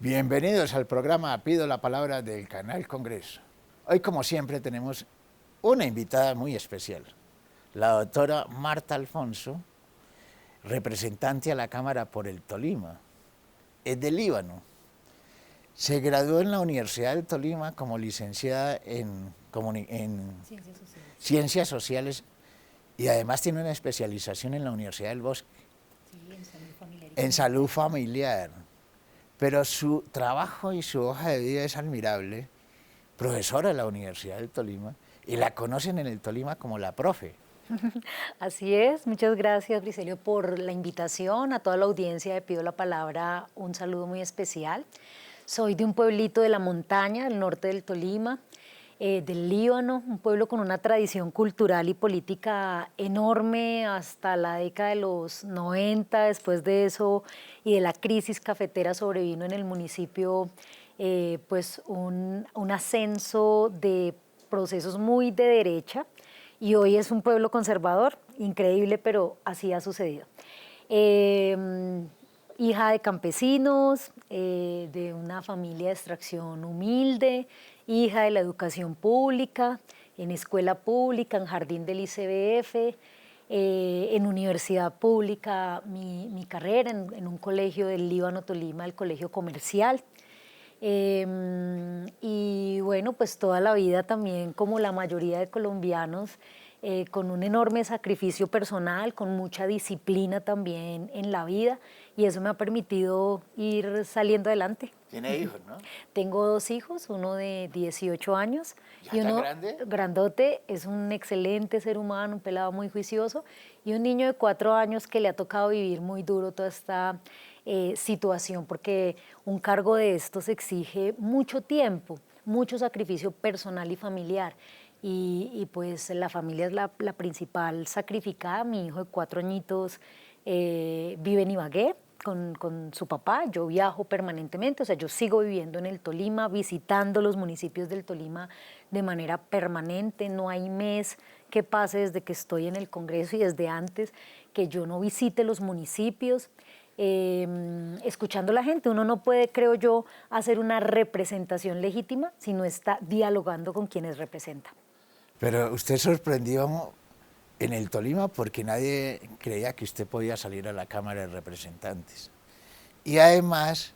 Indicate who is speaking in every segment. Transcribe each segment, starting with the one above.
Speaker 1: Bienvenidos al programa Pido la Palabra del Canal Congreso. Hoy, como siempre, tenemos una invitada muy especial, la doctora Marta Alfonso, representante a la Cámara por el Tolima. Es del Líbano. Se graduó en la Universidad del Tolima como licenciada en Ciencias Sociales y además tiene una especialización en la Universidad del Bosque.
Speaker 2: Sí, en salud familiar.
Speaker 1: En salud familiar. Pero su trabajo y su hoja de vida es admirable. Profesora de la Universidad del Tolima, y la conocen en el Tolima como la profe.
Speaker 2: Así es, muchas gracias, Bricelio, por la invitación. A toda la audiencia le pido la palabra, un saludo muy especial. Soy de un pueblito de la montaña, del norte del Tolima, del Líbano, un pueblo con una tradición cultural y política enorme hasta la década de los 90. Después de eso y de la crisis cafetera sobrevino en el municipio pues un ascenso de procesos muy de derecha, y hoy es un pueblo conservador, increíble, pero así ha sucedido. Hija de campesinos, de una familia de extracción humilde, hija de la educación pública, en escuela pública, en jardín del ICBF, en universidad pública mi carrera, en un colegio del Líbano Tolima, el colegio comercial. Y bueno, pues toda la vida también, como la mayoría de colombianos, con un enorme sacrificio personal, con mucha disciplina también en la vida, y eso me ha permitido ir saliendo adelante.
Speaker 1: ¿Tiene hijos, no?
Speaker 2: Tengo 2 hijos, uno de 18 años
Speaker 1: ¿Ya
Speaker 2: y
Speaker 1: está
Speaker 2: uno
Speaker 1: grande?
Speaker 2: grandote, es un excelente ser humano, un pelado muy juicioso, y un niño de 4 años que le ha tocado vivir muy duro toda esta situación, porque un cargo de estos exige mucho tiempo, mucho sacrificio personal y familiar. Y pues la familia es la principal sacrificada. Mi hijo de 4 añitos vive en Ibagué con su papá. Yo viajo permanentemente, o sea, yo sigo viviendo en el Tolima, visitando los municipios del Tolima de manera permanente. No hay mes que pase desde que estoy en el Congreso y desde antes que yo no visite los municipios. Escuchando a la gente. Uno no puede, creo yo, hacer una representación legítima si no está dialogando con quienes representa.
Speaker 1: Pero usted sorprendió en el Tolima porque nadie creía que usted podía salir a la Cámara de Representantes. Y además,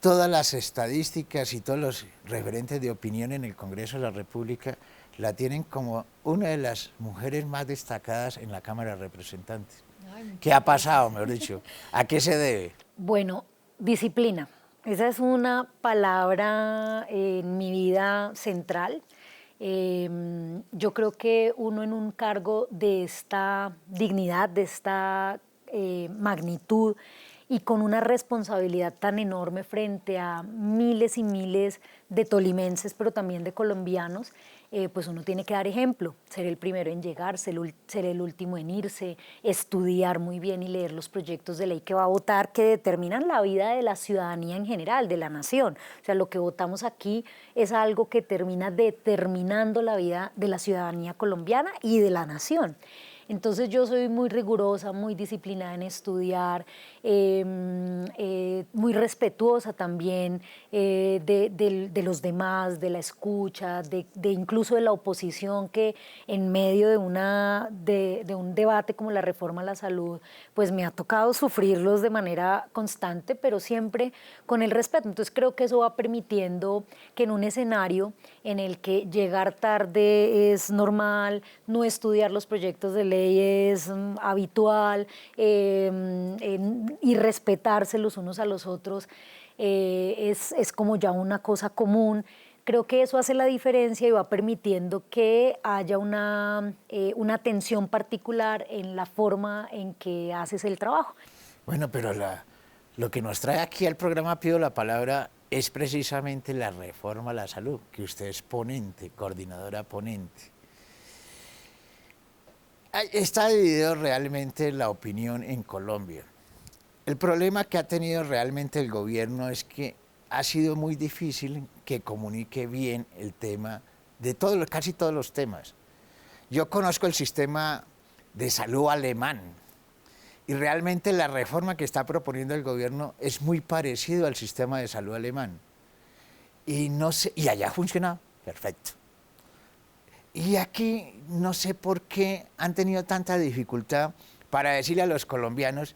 Speaker 1: todas las estadísticas y todos los referentes de opinión en el Congreso de la República la tienen como una de las mujeres más destacadas en la Cámara de Representantes. ¿Qué ha pasado, mejor dicho? ¿A qué se debe?
Speaker 2: Bueno, disciplina. Esa es una palabra en mi vida central. Yo creo que uno en un cargo de esta dignidad, de esta magnitud y con una responsabilidad tan enorme frente a miles y miles de tolimenses, pero también de colombianos, pues uno tiene que dar ejemplo, ser el primero en llegar, ser el último en irse, estudiar muy bien y leer los proyectos de ley que va a votar, que determinan la vida de la ciudadanía en general, de la nación. O sea, lo que votamos aquí es algo que termina determinando la vida de la ciudadanía colombiana y de la nación. Entonces yo soy muy rigurosa, muy disciplinada en estudiar, muy respetuosa también de los demás, de la escucha, de incluso de la oposición, que en medio de un debate como la reforma a la salud, pues me ha tocado sufrirlos de manera constante, pero siempre con el respeto. Entonces creo que eso va permitiendo que en un escenario en el que llegar tarde es normal, no estudiar los proyectos de ley es habitual, y respetarse los unos a los otros es como ya una cosa común. Creo que eso hace la diferencia y va permitiendo que haya una atención particular en la forma en que haces el trabajo.
Speaker 1: Bueno, pero lo que nos trae aquí al programa Pido la Palabra es precisamente la reforma a la salud, que usted es ponente, coordinadora ponente. Está dividido realmente la opinión en Colombia. El problema que ha tenido realmente el gobierno es que ha sido muy difícil que comunique bien el tema de casi todos los temas. Yo conozco el sistema de salud alemán, Y realmente la reforma que está proponiendo el gobierno es muy parecido al sistema de salud alemán. Y, no sé, y allá funciona perfecto. Y aquí no sé por qué han tenido tanta dificultad para decirle a los colombianos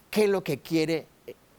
Speaker 1: qué es lo que quiere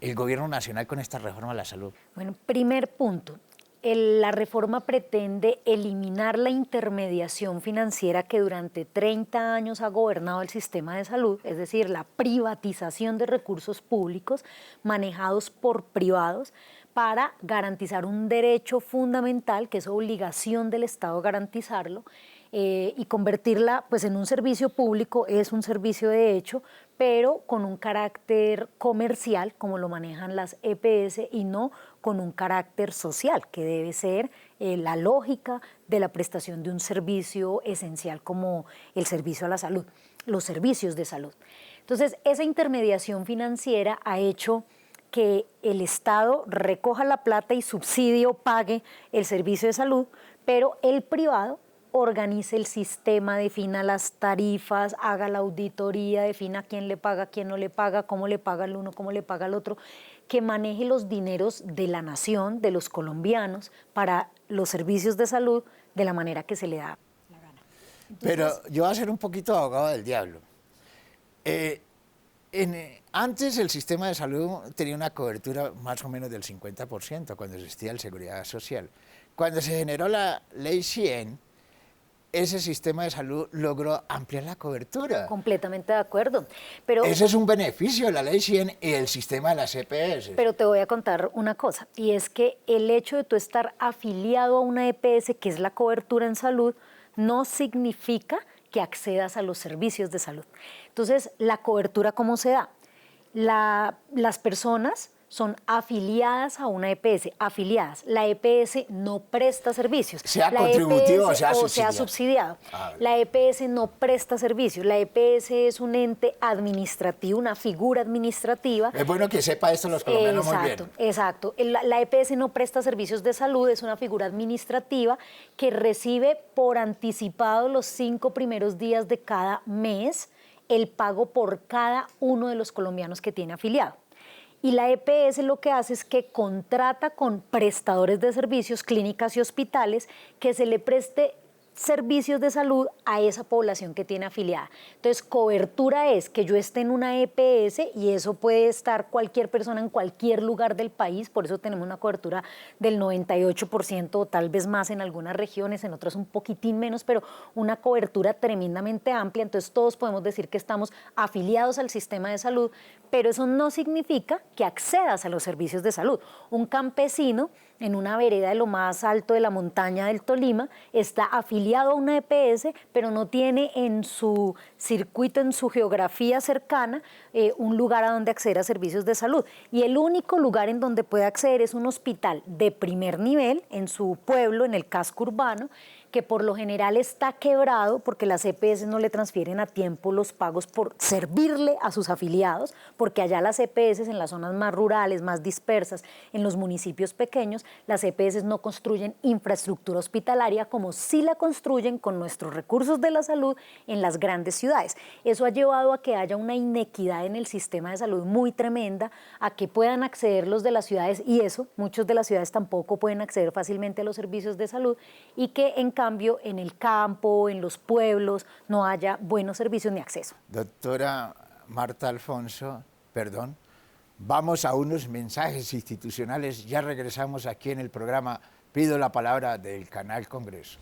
Speaker 1: el gobierno nacional con esta reforma a la salud.
Speaker 2: Bueno, primer punto. La reforma pretende eliminar la intermediación financiera que durante 30 años ha gobernado el sistema de salud, es decir, la privatización de recursos públicos manejados por privados para garantizar un derecho fundamental, que es obligación del Estado garantizarlo, y convertirla pues, en un servicio público. Es un servicio de hecho, pero con un carácter comercial, como lo manejan las EPS, y no con un carácter social, que debe ser la lógica de la prestación de un servicio esencial como el servicio a la salud, los servicios de salud. Entonces, esa intermediación financiera ha hecho que el Estado recoja la plata y subsidio, pague el servicio de salud, pero el privado organice el sistema, defina las tarifas, haga la auditoría, defina quién le paga, quién no le paga, cómo le paga el uno, cómo le paga el otro, que maneje los dineros de la nación, de los colombianos, para los servicios de salud de la manera que se le da la gana.
Speaker 1: Entonces, pero yo voy a ser un poquito abogado del diablo. Antes el sistema de salud tenía una cobertura más o menos del 50% cuando existía la seguridad social. Cuando se generó la ley 100, ese sistema de salud logró ampliar la cobertura.
Speaker 2: Completamente de acuerdo. Pero
Speaker 1: ese es un beneficio de la ley 100 y el sistema de las EPS.
Speaker 2: Pero te voy a contar una cosa, y es que el hecho de tú estar afiliado a una EPS, que es la cobertura en salud, no significa que accedas a los servicios de salud. Entonces, ¿la cobertura cómo se da? Las personas son afiliadas a una EPS, afiliadas. La EPS no presta servicios.
Speaker 1: Sea
Speaker 2: la
Speaker 1: contributivo
Speaker 2: EPS,
Speaker 1: o sea
Speaker 2: subsidiado. La EPS no presta servicios. La EPS es un ente administrativo, una figura administrativa.
Speaker 1: Es bueno que sepa esto los colombianos muy bien.
Speaker 2: Exacto. La EPS no presta servicios de salud, es una figura administrativa que recibe por anticipado los 5 primeros días de cada mes el pago por cada uno de los colombianos que tiene afiliado. Y la EPS lo que hace es que contrata con prestadores de servicios, clínicas y hospitales, que se le preste servicios de salud a esa población que tiene afiliada. Entonces, cobertura es que yo esté en una EPS, y eso puede estar cualquier persona en cualquier lugar del país, por eso tenemos una cobertura del 98% o tal vez más en algunas regiones, en otras un poquitín menos, pero una cobertura tremendamente amplia. Entonces, todos podemos decir que estamos afiliados al sistema de salud, pero eso no significa que accedas a los servicios de salud. Un campesino en una vereda de lo más alto de la montaña del Tolima está afiliado a una EPS, pero no tiene en su circuito, en su geografía cercana, un lugar a donde acceder a servicios de salud. Y el único lugar en donde puede acceder es un hospital de primer nivel en su pueblo, en el casco urbano, que por lo general está quebrado porque las EPS no le transfieren a tiempo los pagos por servirle a sus afiliados, porque allá las EPS en las zonas más rurales, más dispersas, en los municipios pequeños, las EPS no construyen infraestructura hospitalaria como sí la construyen con nuestros recursos de la salud en las grandes ciudades. Eso ha llevado a que haya una inequidad en el sistema de salud muy tremenda, a que puedan acceder los de las ciudades, y eso, muchos de las ciudades tampoco pueden acceder fácilmente a los servicios de salud, y que en cambio en el campo, en los pueblos, no haya buenos servicios ni acceso.
Speaker 1: Doctora Marta Alfonso, perdón, vamos a unos mensajes institucionales. Ya regresamos aquí en el programa Pido la Palabra del Canal Congreso.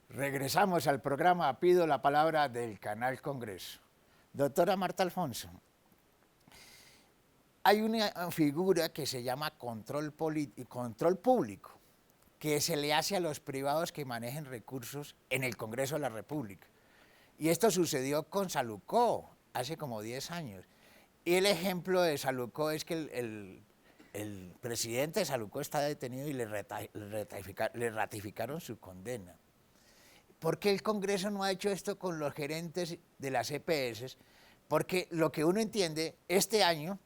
Speaker 1: Regresamos al programa Pido la Palabra del Canal Congreso. Doctora Marta Alfonso, hay una figura que se llama control público, que se le hace a los privados que manejen recursos en el Congreso de la República. Y esto sucedió con Salucó hace como 10 años. Y el ejemplo de Salucó es que el presidente de Salucó está detenido y le ratificaron su condena. ¿Por qué el Congreso no ha hecho esto con los gerentes de las EPS? Porque lo que uno entiende, este año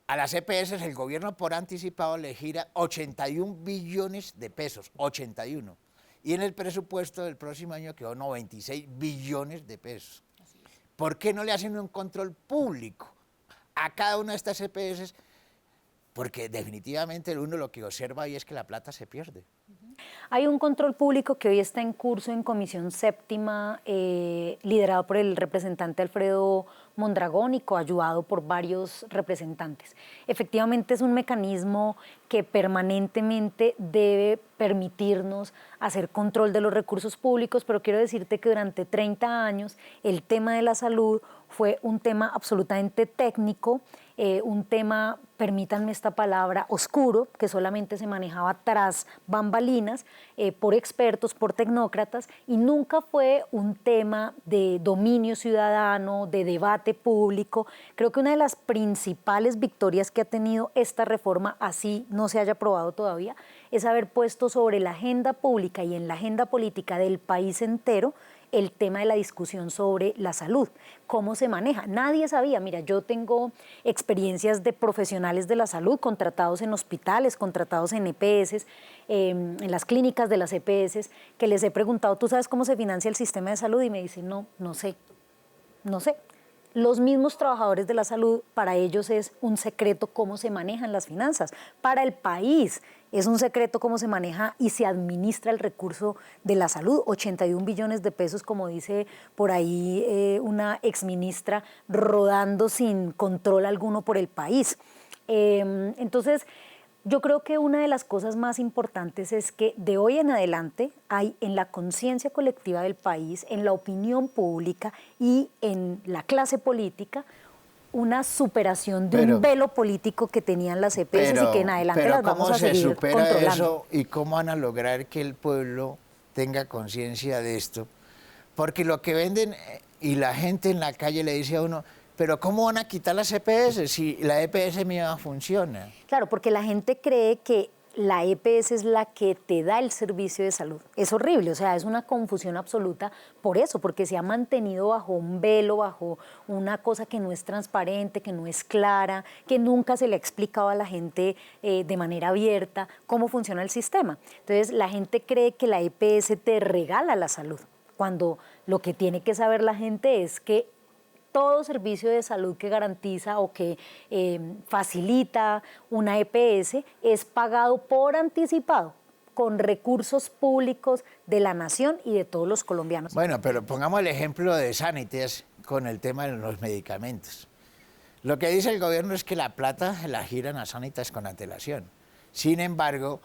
Speaker 1: A las EPS el gobierno por anticipado le gira 81 billones de pesos, 81. Y en el presupuesto del próximo año quedó 96 billones de pesos. ¿Por qué no le hacen un control público a cada una de estas EPS? Porque definitivamente uno lo que observa ahí es que la plata se pierde.
Speaker 2: Hay un control público que hoy está en curso en Comisión Séptima, liderado por el representante Alfredo Mondragón y coayudado por varios representantes. Efectivamente es un mecanismo que permanentemente debe permitirnos hacer control de los recursos públicos, pero quiero decirte que durante 30 años el tema de la salud fue un tema absolutamente técnico, un tema, permítanme esta palabra, oscuro, que solamente se manejaba tras bambalinas por expertos, por tecnócratas, y nunca fue un tema de dominio ciudadano, de debate público. Creo que una de las principales victorias que ha tenido esta reforma, así no se haya aprobado todavía, es haber puesto sobre la agenda pública y en la agenda política del país entero el tema de la discusión sobre la salud, cómo se maneja. Nadie sabía, mira, yo tengo experiencias de profesionales de la salud contratados en hospitales, contratados en EPS, en las clínicas de las EPS, que les he preguntado, ¿tú sabes cómo se financia el sistema de salud? Y me dicen, no, no sé. Los mismos trabajadores de la salud, para ellos es un secreto cómo se manejan las finanzas. Para el país es un secreto cómo se maneja y se administra el recurso de la salud. 81 billones de pesos, como dice por ahí una exministra, rodando sin control alguno por el país. Entonces, yo creo que una de las cosas más importantes es que de hoy en adelante hay en la conciencia colectiva del país, en la opinión pública y en la clase política una superación de un velo político que tenían las EPS y que en adelante las vamos a seguir controlando.
Speaker 1: ¿Cómo se supera eso y cómo van a lograr que el pueblo tenga conciencia de esto? Porque lo que venden y la gente en la calle le dice a uno, pero ¿cómo van a quitar las EPS si la EPS mía funciona?
Speaker 2: Claro, porque la gente cree que la EPS es la que te da el servicio de salud. Es horrible, o sea, es una confusión absoluta por eso, porque se ha mantenido bajo un velo, bajo una cosa que no es transparente, que no es clara, que nunca se le ha explicado a la gente de manera abierta cómo funciona el sistema. Entonces, la gente cree que la EPS te regala la salud, cuando lo que tiene que saber la gente es que todo servicio de salud que garantiza o que facilita una EPS es pagado por anticipado con recursos públicos de la nación y de todos los colombianos.
Speaker 1: Bueno, pero pongamos el ejemplo de Sanitas con el tema de los medicamentos. Lo que dice el gobierno es que la plata la giran a Sanitas con antelación. Sin embargo,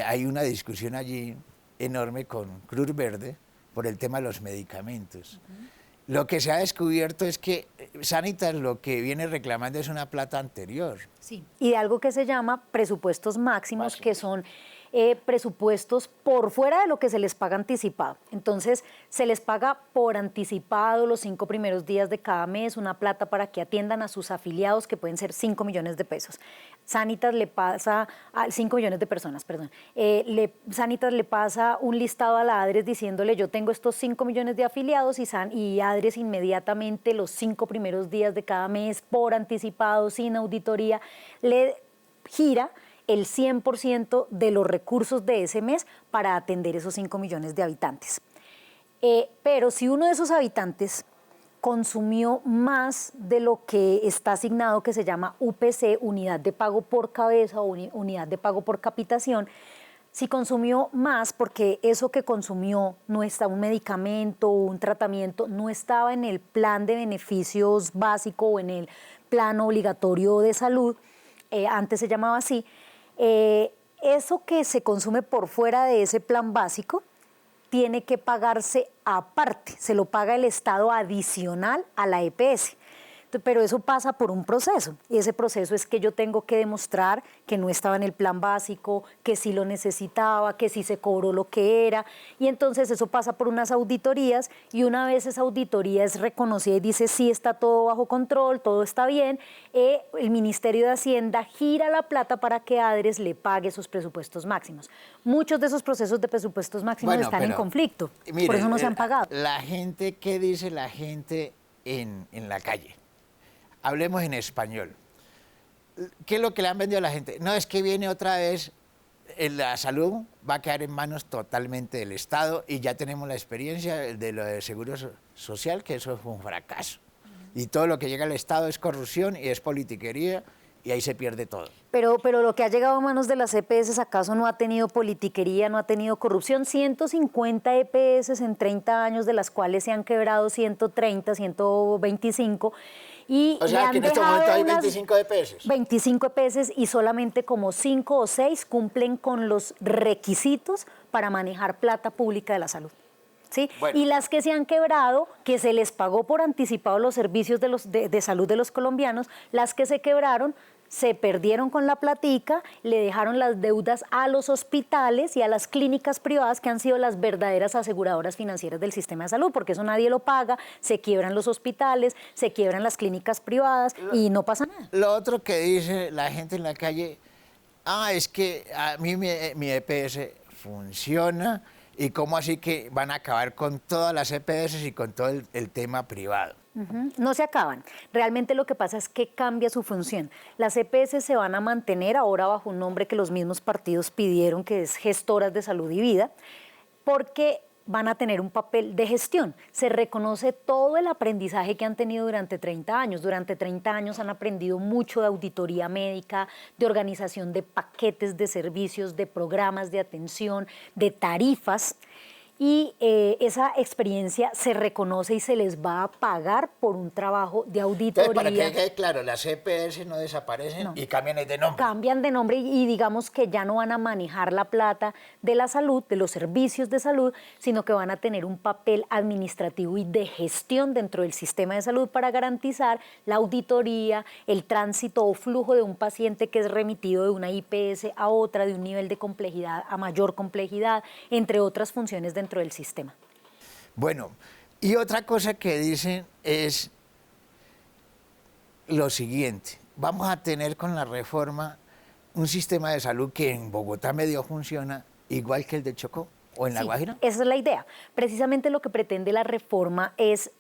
Speaker 1: hay una discusión allí enorme con Cruz Verde por el tema de los medicamentos. Lo que se ha descubierto es que Sanitas lo que viene reclamando es una plata anterior.
Speaker 2: Sí, y de algo que se llama presupuestos máximos, que son presupuestos por fuera de lo que se les paga anticipado. Entonces, se les paga por anticipado los 5 primeros días de cada mes, una plata para que atiendan a sus afiliados, que pueden ser 5 millones de pesos. Sanitas le pasa a 5 millones de personas, perdón. Sanitas le pasa un listado a la ADRES diciéndole, yo tengo estos 5 millones de afiliados y ADRES inmediatamente los 5 primeros días de cada mes, por anticipado, sin auditoría, le gira el 100% de los recursos de ese mes para atender esos 5 millones de habitantes. Pero si uno de esos habitantes consumió más de lo que está asignado, que se llama UPC, unidad de pago por cabeza o unidad de pago por capitación, si consumió más porque eso que consumió no está, un medicamento o un tratamiento, no estaba en el plan de beneficios básico o en el plan obligatorio de salud, antes se llamaba así, eso que se consume por fuera de ese plan básico tiene que pagarse aparte, se lo paga el Estado adicional a la EPS. Pero eso pasa por un proceso, y ese proceso es que yo tengo que demostrar que no estaba en el plan básico, que sí lo necesitaba, que sí se cobró lo que era, y entonces eso pasa por unas auditorías, y una vez esa auditoría es reconocida y dice sí está todo bajo control, todo está bien, el Ministerio de Hacienda gira la plata para que ADRES le pague esos presupuestos máximos. Muchos de esos procesos de presupuestos máximos están en conflicto, mire, por eso no se han pagado.
Speaker 1: La gente, ¿qué dice la gente en la calle? Hablemos en español. ¿qué es lo que le han vendido a la gente? No, es que viene otra vez, la salud va a quedar en manos totalmente del Estado y ya tenemos la experiencia de lo de seguro social, que eso fue un fracaso. Y todo lo que llega al Estado es corrupción y es politiquería y ahí se pierde todo.
Speaker 2: Pero lo que ha llegado a manos de las EPS, ¿acaso no ha tenido politiquería, no ha tenido corrupción? 150 EPS en 30 años, de las cuales se han quebrado 130, 125. Y
Speaker 1: O sea, que en este momento hay 25 EPS.
Speaker 2: 25 EPS y solamente como 5 o 6 cumplen con los requisitos para manejar plata pública de la salud. ¿Sí?
Speaker 1: Bueno.
Speaker 2: Y las que se han quebrado, que se les pagó por anticipado los servicios de salud de los colombianos, las que se quebraron se perdieron con la platica, le dejaron las deudas a los hospitales y a las clínicas privadas, que han sido las verdaderas aseguradoras financieras del sistema de salud, porque eso nadie lo paga, se quiebran los hospitales, se quiebran las clínicas privadas y no pasa nada.
Speaker 1: Lo otro que dice la gente en la calle, es que a mí mi EPS funciona, y cómo así que van a acabar con todas las EPS y con todo el tema privado.
Speaker 2: No se acaban. Realmente lo que pasa es que cambia su función. Las EPS se van a mantener ahora bajo un nombre que los mismos partidos pidieron, que es Gestoras de Salud y Vida, porque van a tener un papel de gestión. Se reconoce todo el aprendizaje que han tenido durante 30 años. Durante 30 años han aprendido mucho de auditoría médica, de organización de paquetes de servicios, de programas de atención, de tarifas. Y esa experiencia se reconoce y se les va a pagar por un trabajo de auditoría.
Speaker 1: Entonces, para que quede claro, las EPS no desaparecen y cambian de nombre.
Speaker 2: Cambian de nombre y digamos que ya no van a manejar la plata de la salud, de los servicios de salud, sino que van a tener un papel administrativo y de gestión dentro del sistema de salud para garantizar la auditoría, el tránsito o flujo de un paciente que es remitido de una IPS a otra, de un nivel de complejidad a mayor complejidad, entre otras funciones dentro del sistema.
Speaker 1: Bueno, y otra cosa que dicen es lo siguiente: vamos a tener con la reforma un sistema de salud que en Bogotá medio funciona igual que el de Chocó o en La Guajira.
Speaker 2: Esa es la idea. Precisamente lo que pretende la reforma es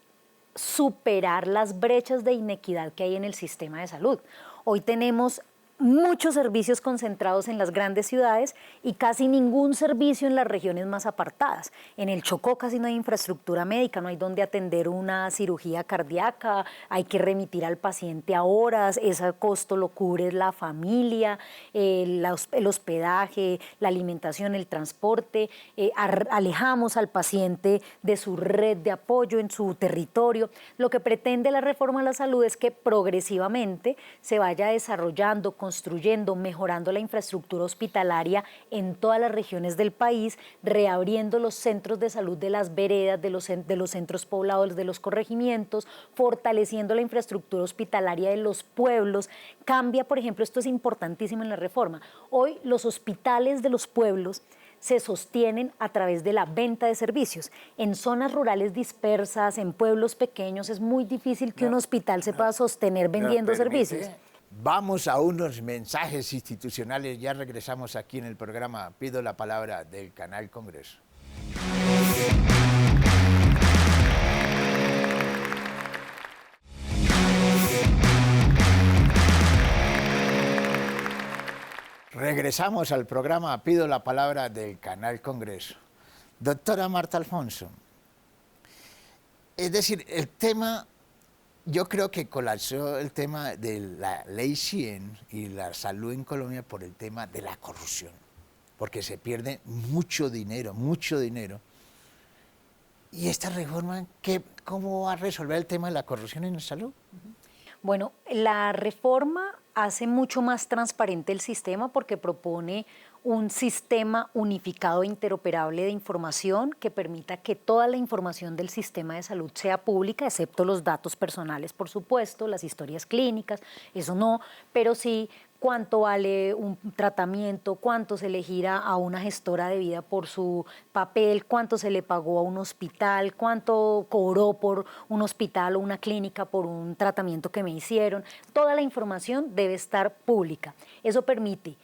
Speaker 2: superar las brechas de inequidad que hay en el sistema de salud. Hoy tenemos muchos servicios concentrados en las grandes ciudades y casi ningún servicio en las regiones más apartadas. En el Chocó casi no hay infraestructura médica, no hay donde atender una cirugía cardíaca, hay que remitir al paciente a horas, ese costo lo cubre la familia, el hospedaje, la alimentación, el transporte, alejamos al paciente de su red de apoyo en su territorio. Lo que pretende la reforma a la salud es que progresivamente se vaya desarrollando, construyendo, mejorando la infraestructura hospitalaria en todas las regiones del país, reabriendo los centros de salud de las veredas, de los centros poblados, de los corregimientos, fortaleciendo la infraestructura hospitalaria de los pueblos. Cambia, por ejemplo, esto es importantísimo en la reforma. Hoy los hospitales de los pueblos se sostienen a través de la venta de servicios. En zonas rurales dispersas, en pueblos pequeños, es muy difícil que un hospital se pueda sostener vendiendo servicios.
Speaker 1: Vamos a unos mensajes institucionales, ya regresamos aquí en el programa Pido la Palabra del Canal Congreso. Regresamos al programa Pido la Palabra del Canal Congreso. Doctora Marta Alfonso, es decir, el tema, yo creo que colapsó el tema de la Ley 100 y la salud en Colombia por el tema de la corrupción, porque se pierde mucho dinero, mucho dinero. ¿Y esta reforma cómo va a resolver el tema de la corrupción en la salud?
Speaker 2: Bueno, la reforma hace mucho más transparente el sistema porque propone un sistema unificado e interoperable de información que permita que toda la información del sistema de salud sea pública, excepto los datos personales, por supuesto, las historias clínicas, eso no, pero sí cuánto vale un tratamiento, cuánto se le gira a una gestora de vida por su papel, cuánto se le pagó a un hospital, cuánto cobró por un hospital o una clínica por un tratamiento que me hicieron. Toda la información debe estar pública. Eso permite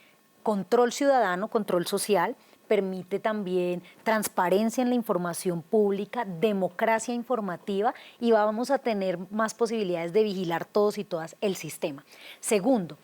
Speaker 2: control ciudadano, control social, permite también transparencia en la información pública, democracia informativa y vamos a tener más posibilidades de vigilar todos y todas el sistema. Segundo,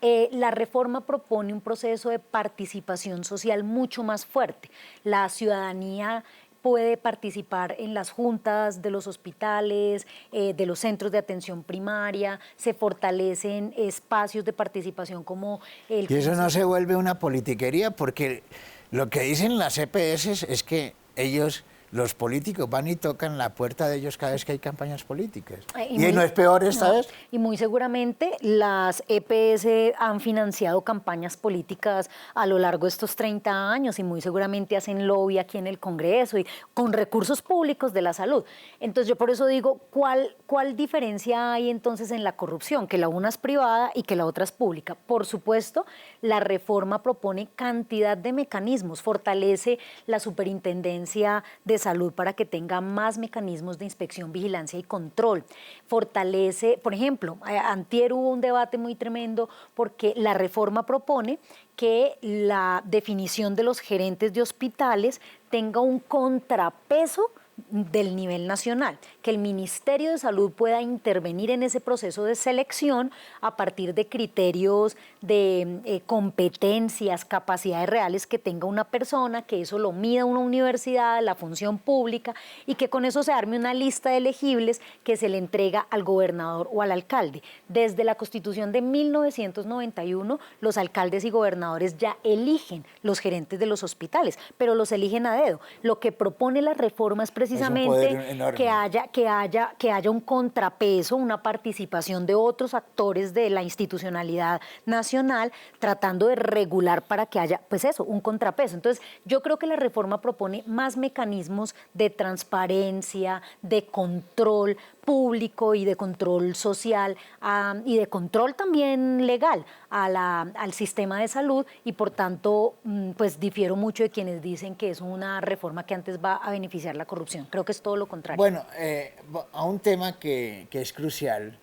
Speaker 2: La reforma propone un proceso de participación social mucho más fuerte. La ciudadanía puede participar en las juntas de los hospitales, de los centros de atención primaria, se fortalecen espacios de participación como el...
Speaker 1: Y eso no se vuelve una politiquería, porque lo que dicen las EPS es que ellos, los políticos, van y tocan la puerta de ellos cada vez que hay campañas políticas. Y no es peor esta vez.
Speaker 2: Y muy seguramente las EPS han financiado campañas políticas a lo largo de estos 30 años y muy seguramente hacen lobby aquí en el Congreso y con recursos públicos de la salud. Entonces yo por eso digo, ¿cuál diferencia hay entonces en la corrupción? Que la una es privada y que la otra es pública. Por supuesto, la reforma propone cantidad de mecanismos, fortalece la superintendencia de salud para que tenga más mecanismos de inspección, vigilancia y control. Fortalece, por ejemplo, antier hubo un debate muy tremendo porque la reforma propone que la definición de los gerentes de hospitales tenga un contrapeso del nivel nacional, que el Ministerio de Salud pueda intervenir en ese proceso de selección a partir de criterios de competencias, capacidades reales que tenga una persona, que eso lo mida una universidad, la función pública, y que con eso se arme una lista de elegibles que se le entrega al gobernador o al alcalde. Desde la Constitución de 1991, los alcaldes y gobernadores ya eligen los gerentes de los hospitales, pero los eligen a dedo. Lo que propone la reforma es precisamente que haya un contrapeso, una participación de otros actores de la institucionalidad nacional tratando de regular para que haya, pues eso, un contrapeso. Entonces, yo creo que la reforma propone más mecanismos de transparencia, de control público y de control social y de control también legal al sistema de salud y por tanto pues difiero mucho de quienes dicen que es una reforma que antes va a beneficiar la corrupción. Creo que es todo lo contrario.
Speaker 1: Bueno, a un tema que es crucial,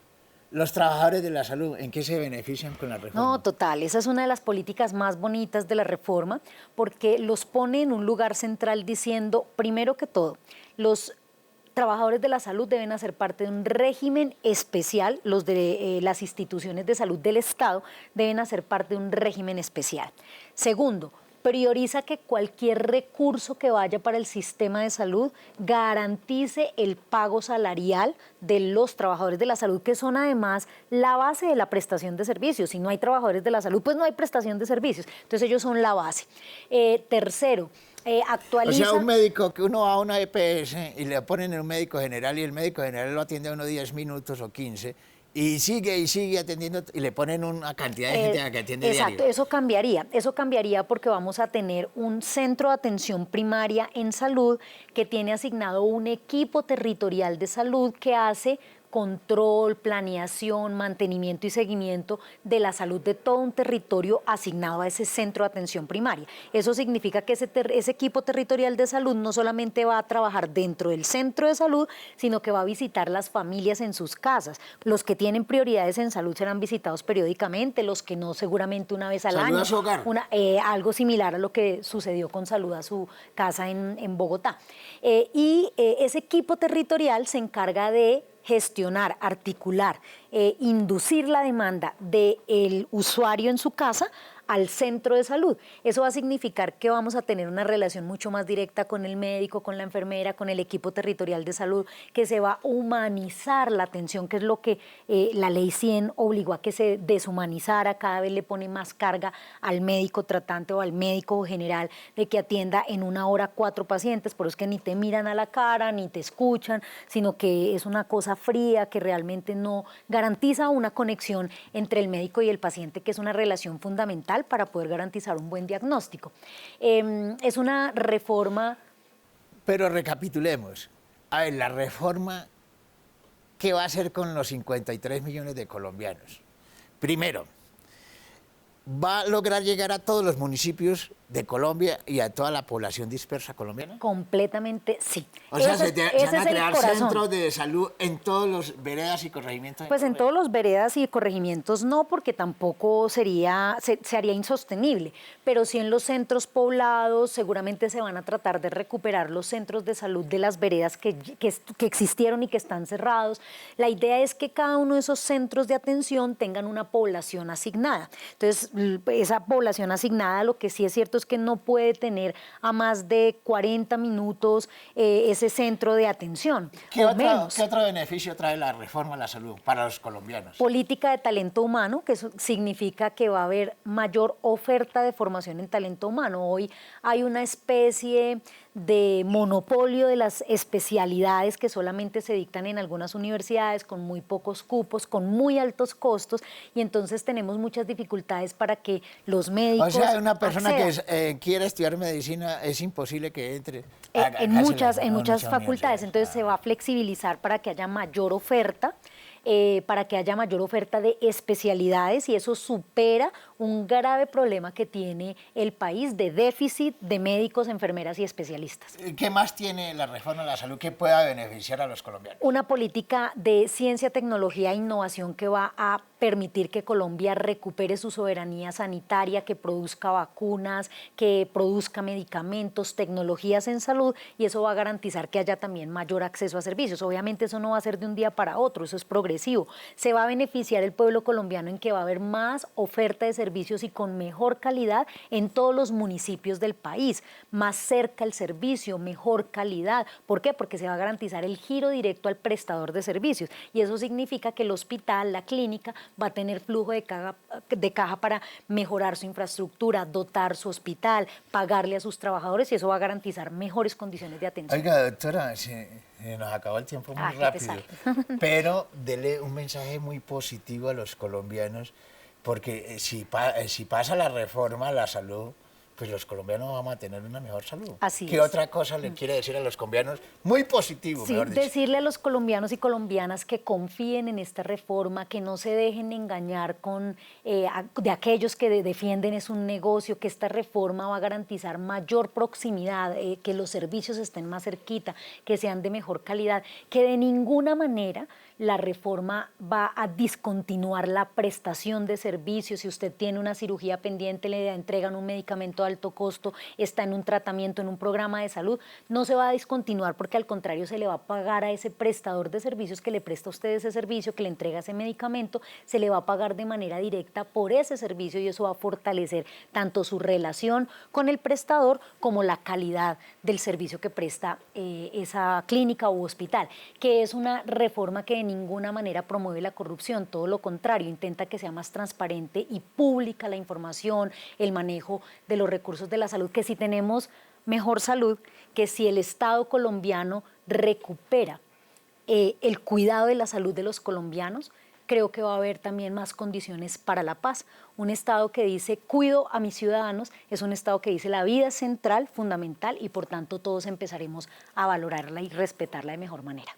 Speaker 1: los trabajadores de la salud, ¿en qué se benefician con la reforma?
Speaker 2: No, total, esa es una de las políticas más bonitas de la reforma porque los pone en un lugar central diciendo, primero que todo, los trabajadores de la salud deben hacer parte de un régimen especial, los de las instituciones de salud del Estado deben hacer parte de un régimen especial. Segundo, prioriza que cualquier recurso que vaya para el sistema de salud garantice el pago salarial de los trabajadores de la salud, que son además la base de la prestación de servicios. Si no hay trabajadores de la salud, pues no hay prestación de servicios. Entonces ellos son la base. Tercero, actualiza...
Speaker 1: O sea, un médico que uno va a una EPS y le ponen en un médico general y el médico general lo atiende a uno 10 minutos o 15 y sigue atendiendo y le ponen una cantidad de gente a la que atiende
Speaker 2: exacto,
Speaker 1: diario.
Speaker 2: Eso cambiaría porque vamos a tener un centro de atención primaria en salud que tiene asignado un equipo territorial de salud que hace control, planeación, mantenimiento y seguimiento de la salud de todo un territorio asignado a ese centro de atención primaria. Eso significa que ese equipo territorial de salud no solamente va a trabajar dentro del centro de salud, sino que va a visitar las familias en sus casas. Los que tienen prioridades en salud serán visitados periódicamente, los que no seguramente una vez al año.
Speaker 1: ¿Salud a su hogar?
Speaker 2: Algo similar a lo que sucedió con Salud a su casa en Bogotá. Ese equipo territorial se encarga de gestionar, articular, inducir la demanda del usuario en su casa al centro de salud. Eso va a significar que vamos a tener una relación mucho más directa con el médico, con la enfermera, con el equipo territorial de salud, que se va a humanizar la atención, que es lo que la Ley 100 obligó a que se deshumanizara, cada vez le pone más carga al médico tratante o al médico general de que atienda en una hora 4 pacientes, por eso es que ni te miran a la cara, ni te escuchan, sino que es una cosa fría que realmente no garantiza una conexión entre el médico y el paciente, que es una relación fundamental para poder garantizar un buen diagnóstico. Es una reforma...
Speaker 1: Pero recapitulemos. A ver, la reforma, ¿qué va a hacer con los 53 millones de colombianos? Primero, va a lograr llegar a todos los municipios de Colombia y a toda la población dispersa colombiana?
Speaker 2: Completamente sí.
Speaker 1: O sea,
Speaker 2: Ese
Speaker 1: se van a
Speaker 2: es el
Speaker 1: crear
Speaker 2: corazón.
Speaker 1: centros de salud en todos los veredas y corregimientos.
Speaker 2: Pues en todos los veredas y corregimientos no, porque tampoco se haría insostenible, pero sí en los centros poblados seguramente se van a tratar de recuperar los centros de salud de las veredas que existieron y que están cerrados. La idea es que cada uno de esos centros de atención tengan una población asignada. Entonces, esa población asignada, lo que sí es cierto es que no puede tener a más de 40 minutos ese centro de atención.
Speaker 1: ¿Qué otro beneficio trae la reforma a la salud para los colombianos?
Speaker 2: Política de talento humano, que eso significa que va a haber mayor oferta de formación en talento humano. Hoy hay una especie de monopolio de las especialidades que solamente se dictan en algunas universidades con muy pocos cupos, con muy altos costos, y entonces tenemos muchas dificultades para que los médicos
Speaker 1: O sea, una persona
Speaker 2: accedan.
Speaker 1: que quiere estudiar medicina es imposible que entre
Speaker 2: En muchas facultades. Entonces se va a flexibilizar para que haya mayor oferta. Para que haya mayor oferta de especialidades, y eso supera un grave problema que tiene el país de déficit de médicos, enfermeras y especialistas.
Speaker 1: ¿Qué más tiene la reforma a la salud que pueda beneficiar a los colombianos?
Speaker 2: Una política de ciencia, tecnología e innovación que va a permitir que Colombia recupere su soberanía sanitaria, que produzca vacunas, que produzca medicamentos, tecnologías en salud, y eso va a garantizar que haya también mayor acceso a servicios. Obviamente eso no va a ser de un día para otro, eso es progresivo. Se va a beneficiar el pueblo colombiano en que va a haber más oferta de servicios y con mejor calidad en todos los municipios del país, más cerca el servicio, mejor calidad. ¿Por qué? Porque se va a garantizar el giro directo al prestador de servicios, y eso significa que el hospital, la clínica, va a tener flujo de caja para mejorar su infraestructura, dotar su hospital, pagarle a sus trabajadores, y eso va a garantizar mejores condiciones de atención.
Speaker 1: Oiga, doctora, nos acabó el tiempo muy rápido, pero dele un mensaje muy positivo a los colombianos, porque si pasa la reforma a la salud, pues los colombianos vamos a tener una mejor salud.
Speaker 2: Así
Speaker 1: ¿Qué
Speaker 2: es.
Speaker 1: otra cosa le quiere decir a los colombianos? Muy positivo,
Speaker 2: Sí,
Speaker 1: mejor dicho.
Speaker 2: decirle a los colombianos y colombianas que confíen en esta reforma, que no se dejen engañar de aquellos que defienden es un negocio, que esta reforma va a garantizar mayor proximidad, que los servicios estén más cerquita, que sean de mejor calidad, que de ninguna manera la reforma va a discontinuar la prestación de servicios. Si usted tiene una cirugía pendiente, le entregan un medicamento de alto costo, está en un tratamiento, en un programa de salud, no se va a discontinuar, porque al contrario se le va a pagar a ese prestador de servicios que le presta a usted ese servicio, que le entrega ese medicamento, se le va a pagar de manera directa por ese servicio, y eso va a fortalecer tanto su relación con el prestador como la calidad del servicio que presta esa clínica u hospital, que es una reforma que de ninguna manera promueve la corrupción, todo lo contrario, intenta que sea más transparente y pública la información, el manejo de los recursos de la salud, que si tenemos mejor salud, que si el Estado colombiano recupera el cuidado de la salud de los colombianos, creo que va a haber también más condiciones para la paz. Un Estado que dice cuido a mis ciudadanos es un Estado que dice la vida es central, fundamental, y por tanto todos empezaremos a valorarla y respetarla de mejor manera.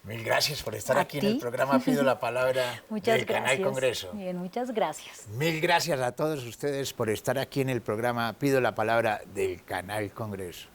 Speaker 1: Mil gracias por estar aquí en el programa Pido la Palabra del Canal Congreso.
Speaker 2: Bien, muchas gracias.
Speaker 1: Mil gracias a todos ustedes por estar aquí en el programa Pido la Palabra del Canal Congreso.